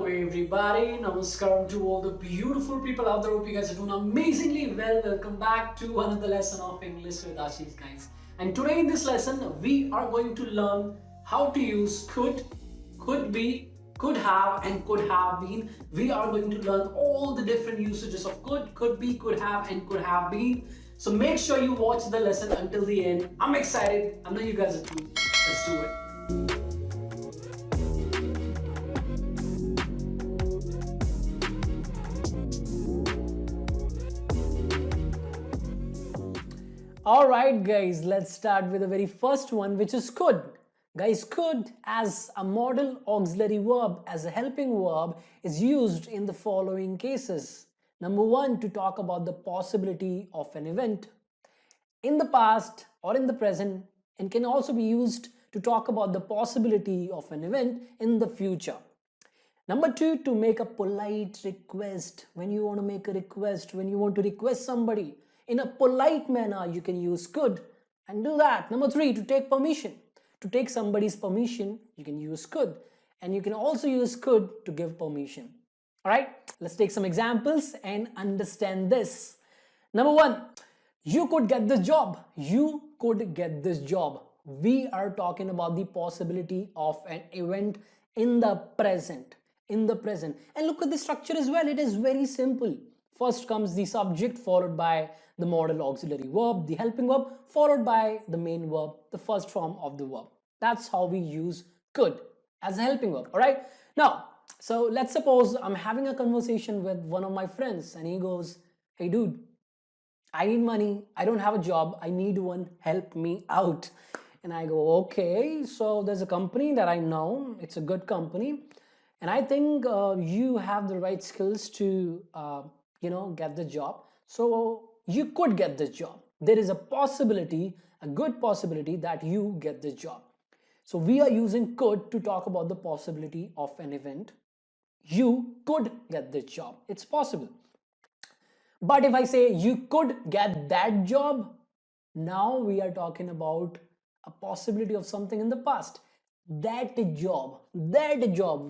everybody. Namaskaram to all the beautiful people out there. Hope you guys are doing amazingly well. Welcome back to another lesson of English with Ashish, guys. And today in this lesson, we are going to learn how to use could be, could have, and could have been. We are going to learn all the different usages of could be, could have, and could have been. So make sure you watch the lesson until the end. I'm excited. I know you guys are too. Let's do it. Alright guys, let's start with the very first one, which is could. Guys, could as a modal auxiliary verb, as a helping verb, is used in the following cases. Number one, to talk about the possibility of an event in the past or in the present, and can also be used to talk about the possibility of an event in the future. Number two, to make a polite request. When you want to make a request, when you want to request somebody in a polite manner, you can use could and do that. Number three, to take permission. To take somebody's permission, you can use could. And you can also use could to give permission. All right, let's take some examples and understand this. Number one, you could get this job. You could get this job. We are talking about the possibility of an event in the present. In the present. And look at the structure as well. It is very simple. First comes the subject, followed by the modal auxiliary verb, the helping verb, followed by the main verb, the first form of the verb. That's how we use could as a helping verb. All right. Now, so let's suppose I'm having a conversation with one of my friends and he goes, "Hey dude, I need money. I don't have a job. I need one. Help me out." And I go, "Okay, so there's a company that I know. It's a good company. And I think you have the right skills to, get the job. So you could get this job. There is a possibility, a good possibility that you get this job." So we are using could to talk about the possibility of an event. You could get this job. It's possible. But if I say you could get that job, now we are talking about a possibility of something in the past. That job,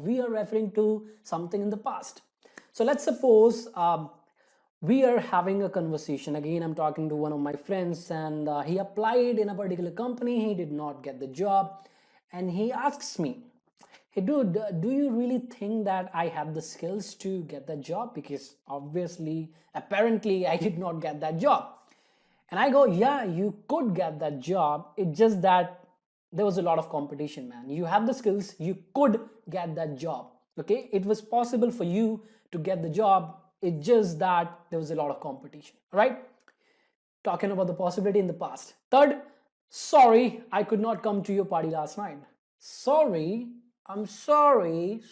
we are referring to something in the past. So let's suppose we are having a conversation. Again, I'm talking to one of my friends and he applied in a particular company. He did not get the job. And he asks me, "Hey dude, do you really think that I have the skills to get that job? Because obviously, apparently I did not get that job." And I go, "Yeah, you could get that job. It's just that there was a lot of competition, man. You have the skills, you could get that job. Okay, it was possible for you to get the job. It's just that there was a lot of competition." All right, talking about the possibility in the past. Third, sorry, I could not come to your party last night. Sorry, I'm sorry,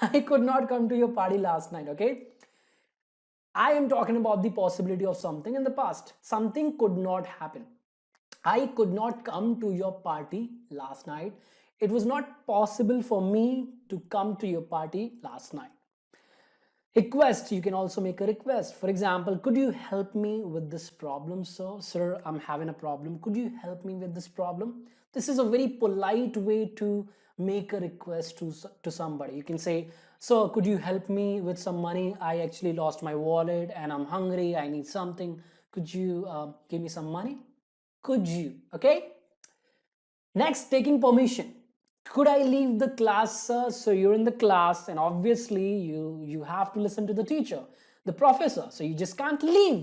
I could not come to your party last night. Okay, I am talking about the possibility of something in the past. Something could not happen. I could not come to your party last night. It was not possible for me to come to your party last night. Request, you can also make a request. For example, "Could you help me with this problem, sir? Sir, I'm having a problem. Could you help me with this problem?" This is a very polite way to make a request to somebody. You can say, "Sir, could you help me with some money? I actually lost my wallet and I'm hungry. I need something. Could you give me some money?" Could you? Okay. Next, taking permission. "Could I leave the class, sir?" So you're in the class and obviously you have to listen to the teacher, the professor. So you just can't leave.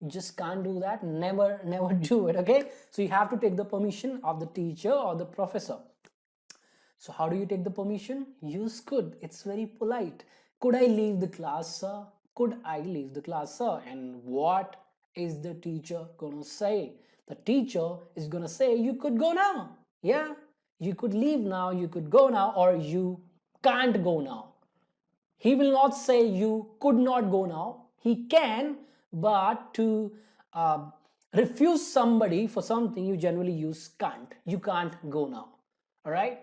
You just can't do that. Never do it. Okay. So you have to take the permission of the teacher or the professor. So how do you take the permission? Use could. It's very polite. "Could I leave the class, sir? Could I leave the class, sir?" And what is the teacher gonna say? The teacher is gonna say, "You could go now." Yeah, you could leave now, you could go now, or you can't go now. He will not say you could not go now. He can, but to refuse somebody for something, you generally use can't. You can't go now. All right.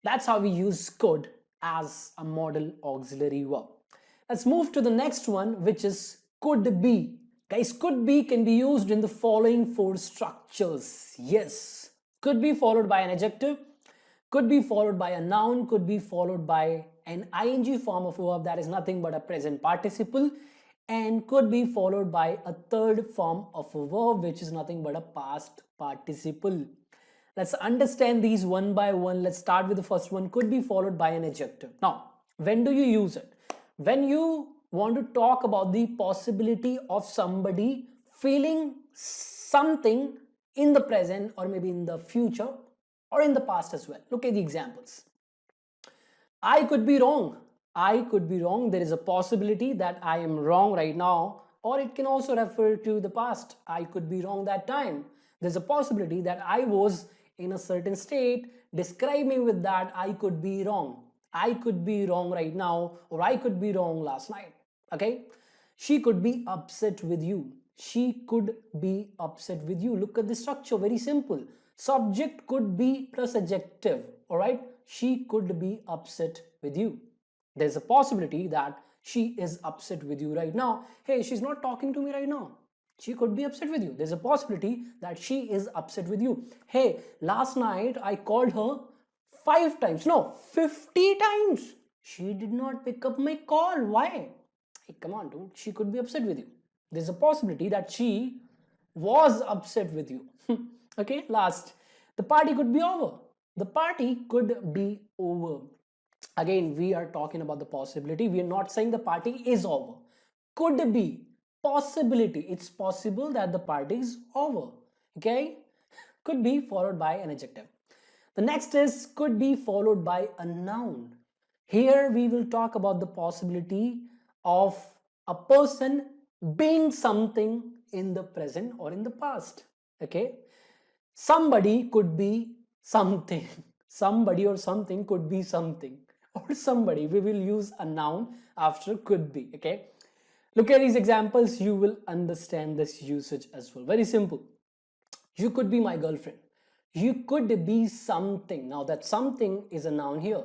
That's how we use could as a modal auxiliary verb. Let's move to the next one, which is could be. Guys, could be can be used in the following four structures. Yes, could be followed by an adjective, could be followed by a noun, could be followed by an ing form of a verb that is nothing but a present participle and could be followed by a third form of a verb which is nothing but a past participle. Let's understand these one by one. Let's start with the first one, could be followed by an adjective. Now, when do you use it? When you want to talk about the possibility of somebody feeling something in the present or maybe in the future or in the past as well. Look at the examples. I could be wrong. I could be wrong. There is a possibility that I am wrong right now, or it can also refer to the past. I could be wrong that time. There's a possibility that I was in a certain state. Describe me with that. I could be wrong. I could be wrong right now, or I could be wrong last night. Okay? She could be upset with you. She could be upset with you. Look at the structure, very simple. Subject could be plus adjective. All right? She could be upset with you. There's a possibility that she is upset with you right now. Hey, she's not talking to me right now. She could be upset with you. There's a possibility that she is upset with you. Hey, last night I called her 5 times. No, 50 times. She did not pick up my call. Why? Hey, come on, dude. She could be upset with you. There's a possibility that she was upset with you. Okay, last. The party could be over. The party could be over. Again, we are talking about the possibility. We are not saying the party is over. Could be. Possibility. It's possible that the party is over. Okay? Could be followed by an adjective. The next is could be followed by a noun. Here we will talk about the possibility of a person being something in the present or in the past. Okay? Somebody could be something. Somebody or something could be something. Or somebody. We will use a noun after could be. Okay? Look at these examples. You will understand this usage as well. Very simple. You could be my girlfriend. You could be something. Now that something is a noun here.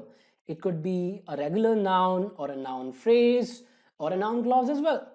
It could be a regular noun or a noun phrase or a noun clause as well.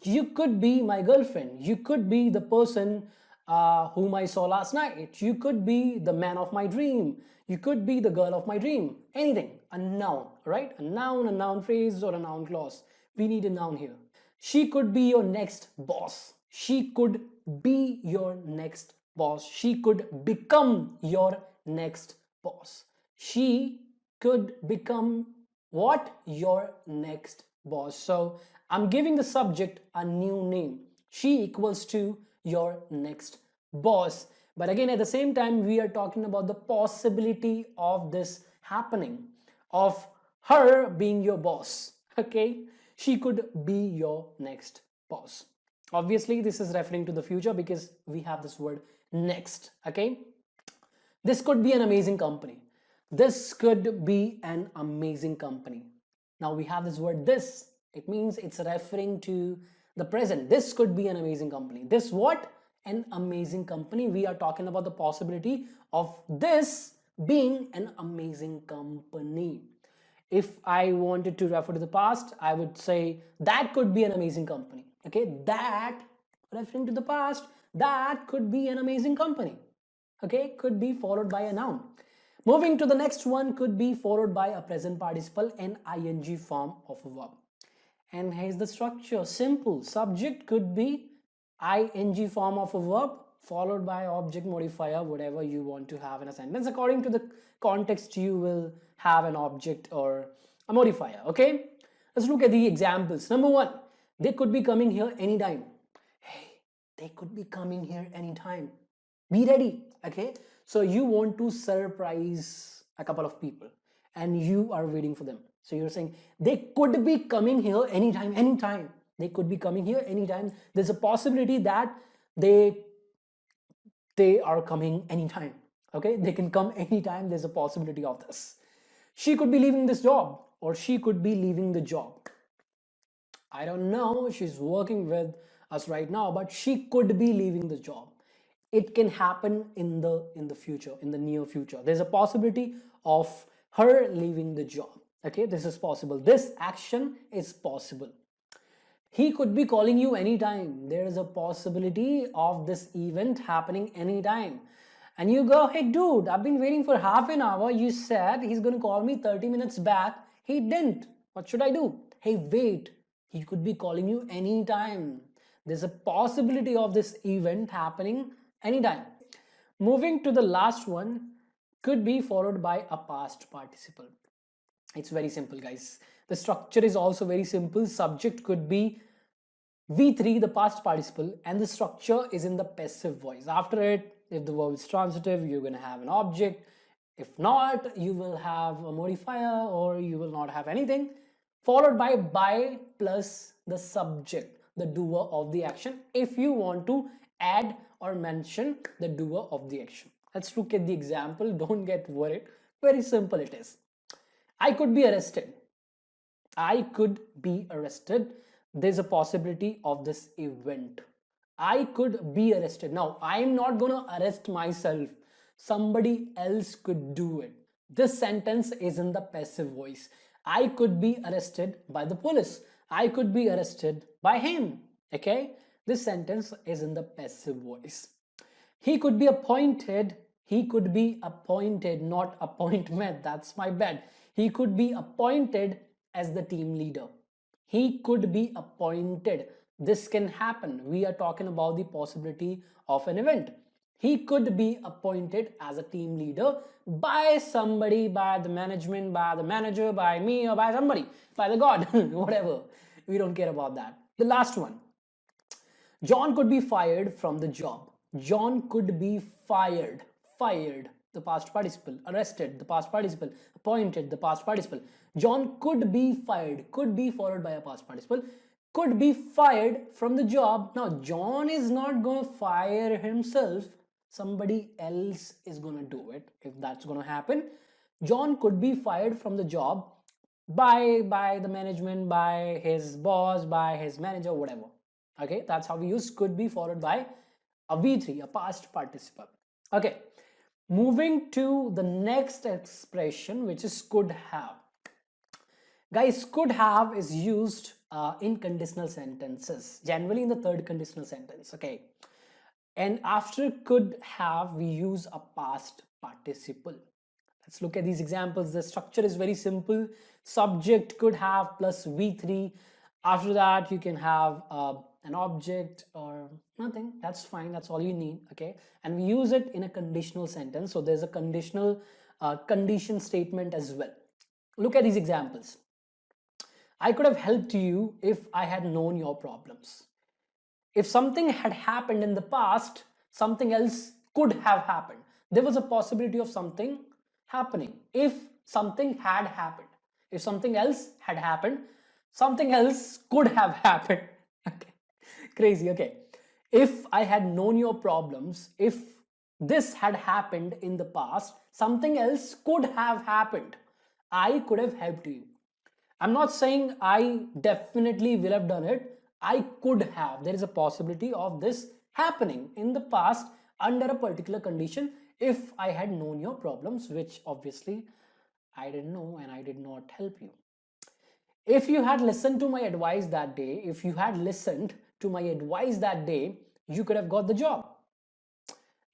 You could be my girlfriend. You could be the person whom I saw last night. You could be the man of my dream. You could be the girl of my dream. Anything. A noun, right? A noun phrase or a noun clause. We need a noun here. She could be your next boss. She could be your next boss. She could become your next boss. She could become what? Your next boss. So I'm giving the subject a new name. She equals to your next boss. But again, at the same time, we are talking about the possibility of this happening, of her being your boss. Okay? She could be your next boss. Obviously, this is referring to the future because we have this word next. Okay? This could be an amazing company. This could be an amazing company. Now we have this word this. It means it's referring to the present. This could be an amazing company. This what? An amazing company. We are talking about the possibility of this being an amazing company. If I wanted to refer to the past, I would say that could be an amazing company. Okay, that referring to the past, that could be an amazing company. Okay, could be followed by a noun. Moving to the next one, could be followed by a present participle and ing form of a verb. And here's the structure, simple. Subject could be ing form of a verb followed by object modifier, whatever you want to have in a sentence. According to the context, you will have an object or a modifier. Okay, let's look at the examples. Number one, they could be coming here anytime. Hey, they could be coming here anytime. Be ready. Okay, so you want to surprise a couple of people and you are waiting for them. So you're saying they could be coming here anytime. They could be coming here anytime. There's a possibility that they are coming anytime. Okay, they can come anytime. There's a possibility of this. She could be leaving this job, or she could be leaving the job. I don't know. She's working with us right now, but she could be leaving the job. It can happen in the future, in the near future. There's a possibility of her leaving the job. Okay, this is possible. This action is possible. He could be calling you anytime. There is a possibility of this event happening anytime. And you go, hey dude, I've been waiting for half an hour. You said he's going to call me 30 minutes back. He didn't. What should I do? Hey, wait. He could be calling you anytime. There's a possibility of this event happening anytime. Moving to the last one, could be followed by a past participle. It's very simple, guys. The structure is also very simple. Subject could be V3, the past participle, and the structure is in the passive voice. After it, if the verb is transitive, you're going to have an object. If not, you will have a modifier or you will not have anything, followed by plus the subject, the doer of the action, if you want to add or mention the doer of the action. Let's look at the example. Don't get worried. Very simple it is. I could be arrested. I could be arrested. There's a possibility of this event. I could be arrested. Now, I'm not going to arrest myself. Somebody else could do it. This sentence is in the passive voice. I could be arrested by the police. I could be arrested by him. Okay? This sentence is in the passive voice. He could be appointed. He could be appointed, not appointment. That's my bad. He could be appointed as the team leader. He could be appointed. This can happen. We are talking about the possibility of an event. He could be appointed as a team leader by somebody, by the management, by the manager, by me, or by somebody, by the God, whatever. We don't care about that. The last one. John could be fired from the job. John could be fired. Fired, the past participle. Arrested, the past participle. Appointed, the past participle. John could be fired. Could be followed by a past participle. Could be fired from the job. Now, John is not going to fire himself. Somebody else is going to do it if that's going to happen. John could be fired from the job by the management, by his boss, by his manager, whatever. Okay, that's how we use could be followed by a V3, a past participle. Okay, moving to the next expression, which is could have. Guys, could have is used in conditional sentences, generally in the third conditional sentence. Okay, and after could have, we use a past participle. Let's look at these examples. The structure is very simple. Subject could have plus V3. After that, you can have an object or nothing. That's fine. That's all you need. Okay, and we use it in a conditional sentence. So there's a conditional condition statement as well. Look at these examples. I could have helped you if I had known your problems. If something had happened in the past, something else could have happened. There was a possibility of something happening. If something had happened, if something else had happened, something else could have happened. Okay, crazy. Okay, if I had known your problems, if this had happened in the past, something else could have happened. I could have helped you. I'm not saying I definitely will have done it. I could have. There is a possibility of this happening in the past under a particular condition if I had known your problems, which obviously I didn't know and I did not help you. If you had listened to my advice that day, if you had listened to my advice that day, you could have got the job.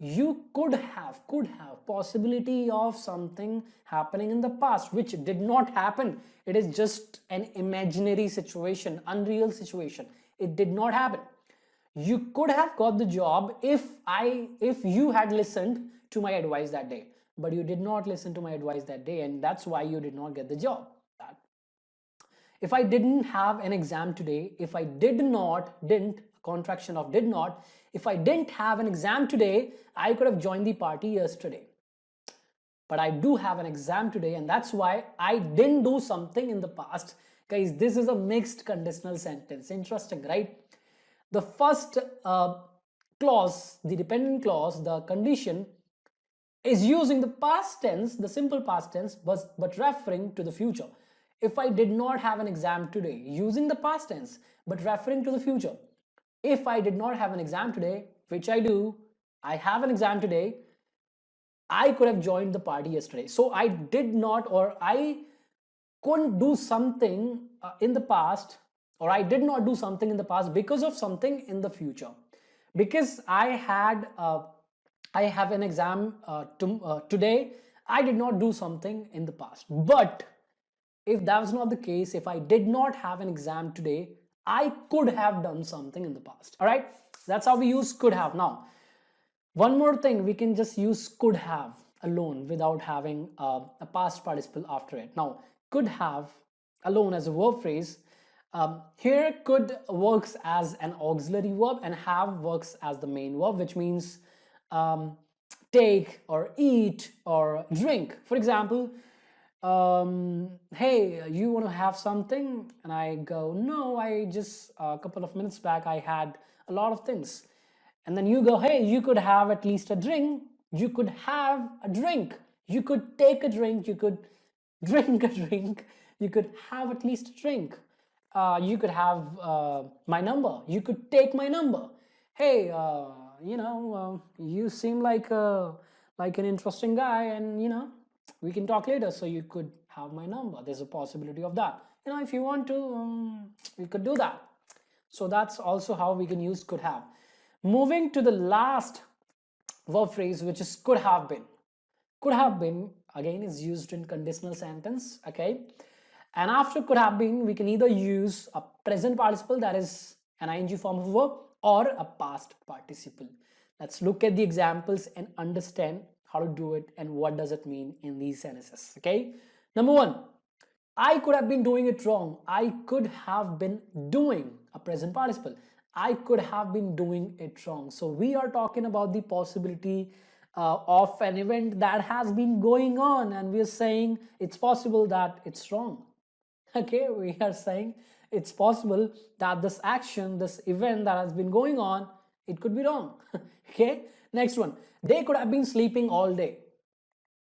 You could have possibility of something happening in the past which did not happen. It is just an imaginary situation, unreal situation. It did not happen. You could have got the job if you had listened to my advice that day, but you did not listen to my advice that day, and that's why you did not get the job. If I didn't have an exam today, if I didn't contraction of did not, if I didn't have an exam today, I could have joined the party yesterday. But I do have an exam today, and that's why I didn't do something in the past. Guys, this is a mixed conditional sentence. Interesting, right? The first clause, the dependent clause, the condition, is using the past tense, the simple past tense, but referring to the future. If I did not have an exam today, using the past tense, but referring to the future. If I did not have an exam today, which I do, I have an exam today, I could have joined the party yesterday. So I did not, or I couldn't do something in the past, or I did not do something in the past because of something in the future. Because I have an exam today, I did not do something in the past. But If that was not the case, if I did not have an exam today, I could have done something in the past. All right, that's how we use could have. Now, one more thing, we can just use could have alone without having a past participle after it. Now, could have alone as a verb phrase, here could works as an auxiliary verb and have works as the main verb, which means take or eat or drink. For example, hey, you want to have something? And I go, no, I just a couple of minutes back I had a lot of things. And then you go, hey, you could have at least a drink. You could have a drink. You could take a drink. You could drink a drink. You could have at least a drink. You could have my number. You could take my number. Hey, you seem like an interesting guy, and we can talk later. So you could have my number. There's a possibility of that. If you want to, we could do that. So that's also how we can use could have. Moving to the last verb phrase, which is could have been. Could have been, again, is used in conditional sentence, okay? And after could have been, we can either use a present participle, that is an ing form of verb, or a past participle. Let's look at the examples and understand how to do it and what does it mean in these sentences, okay? Number one, I could have been doing it wrong. I could have been doing, a present participle. I could have been doing it wrong. So we are talking about the possibility of an event that has been going on, and we are saying it's possible that it's wrong. Okay, we are saying it's possible that this action, this event that has been going on, it could be wrong. Okay, next one, they could have been sleeping all day.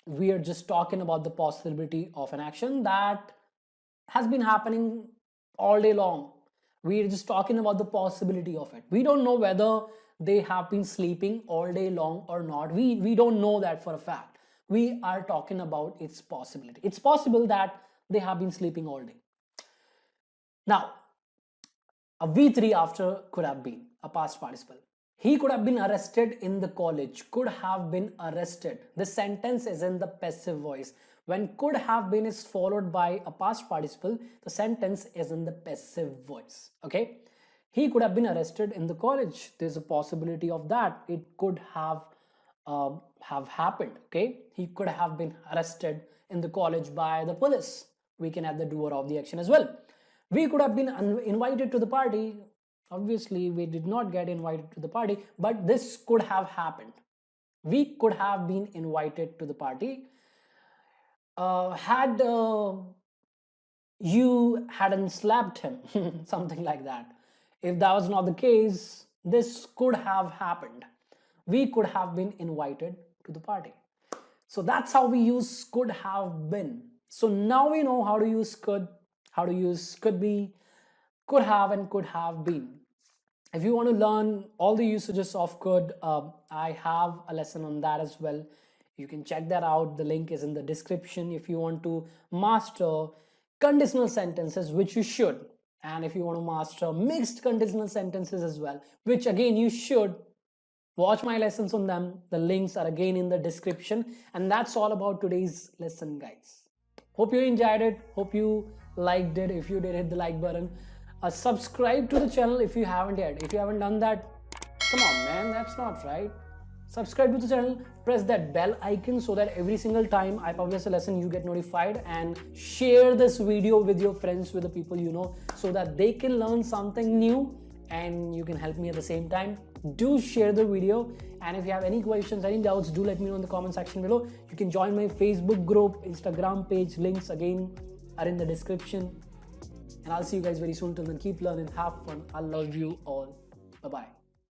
We are just talking about the possibility of an action that has been happening all day long. We're just talking about the possibility of it. We don't know whether they have been sleeping all day long or not. We don't know that for a fact. We are talking about its possibility. It's possible that they have been sleeping all day. Now, a V3 after could have been, a past participle. He could have been arrested in the college. Could have been arrested. The sentence is in the passive voice. When could have been is followed by a past participle, the sentence is in the passive voice. Okay, he could have been arrested in the college. There's a possibility of that. It could have happened. Okay, he could have been arrested in the college by the police. We can add the doer of the action as well. We could have been invited to the party. Obviously, we did not get invited to the party, but this could have happened. We could have been invited to the party. Had you hadn't slapped him, something like that. If that was not the case, this could have happened. We could have been invited to the party. So that's how we use could have been. So now we know how to use could, how to use could be, could have, and could have been. If you want to learn all the usages of could, I have a lesson on that as well. You can check that out. The link is in the description. If you want to master conditional sentences, which you should, and if you want to master mixed conditional sentences as well, which again you should, watch my lessons on them. The links are again in the description. And that's all about today's lesson, guys. Hope you enjoyed it. Hope you liked it. If you did, hit the like button. Subscribe to the channel if you haven't yet. If you haven't done that, come on, man, that's not right. Subscribe to the channel, press that bell icon so that every single time I publish a lesson, you get notified, and share this video with your friends, with the people you know, so that they can learn something new and you can help me at the same time. Do share the video, and if you have any questions, any doubts, do let me know in the comment section below. You can join my Facebook group, Instagram page, links again are in the description. And I'll see you guys very soon. Till then, keep learning, have fun. I love you all. Bye-bye.